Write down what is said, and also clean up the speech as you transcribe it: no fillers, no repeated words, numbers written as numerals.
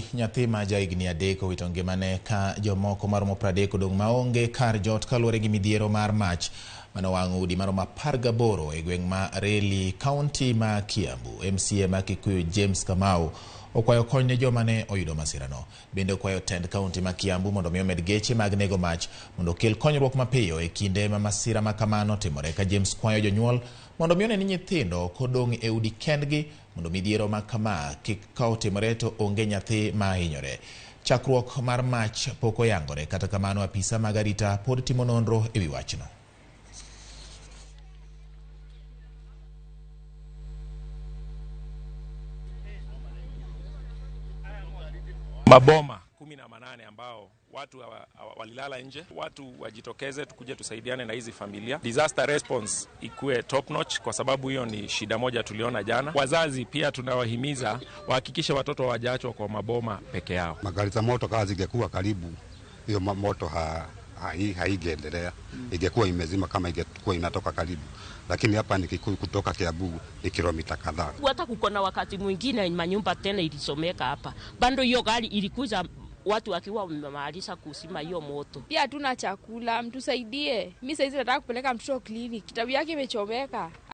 Nairobi, nyathi ma jahigni 3 owito ngimane ka jomoko maromo 30 odong' maonge kar jot kaluwore gi midhiero mar mach manowang'o udi maromo 18 e gweng' ma Reli, kaunti ma Kiambu. MCA ma Kikuyu James Kamau okwayo kony ne joma ne oyudo masirano. Bende okwayo tend kaunti ma Kiambu mondo omed geche mag nego mach mondo okel konyruok mapiyo e kinde ma masira ma kamano timore. Ka James kwayo jonyuol mondo mione ni nyithindo kodong' e udi kendgi mondo midhiero ma kama kik ka otimore to onge nyathi ma hinyore. Chakruok mar mach pok oyangore, kata kamano apisa mag arita pod timo nonro e wi wachno. Maboma 18 ambao watu walilala nje. Watu wajitokeze, tukuje tusaidiane na hizi familia. Disaster response ikue top notch, kwa sababu hiyo ni shida moja tuliona jana. Wazazi pia tunawahimiza wahakikishe watoto hawajaachwa kwa maboma peke yao. Magari za moto kama zingekuwa karibu, hiyo moto haigendelea. Ingekuwa imezima kama ingekuwa inatoka karibu. Lakini hapa ni Kikuyu kutoka Kiambu ni kilomita kadhaa. Hata kuko na wakati mwingine manyumba tena ilisomeka hapa. Bando hiyo gari ilikuja watu wakiwa wamemaliza kusima hiyo moto. Pia hatuna chakula, mtusaidie. Mimi sasa nataka kupeleka mtoto kliniki. Kitabu yake imechomeka.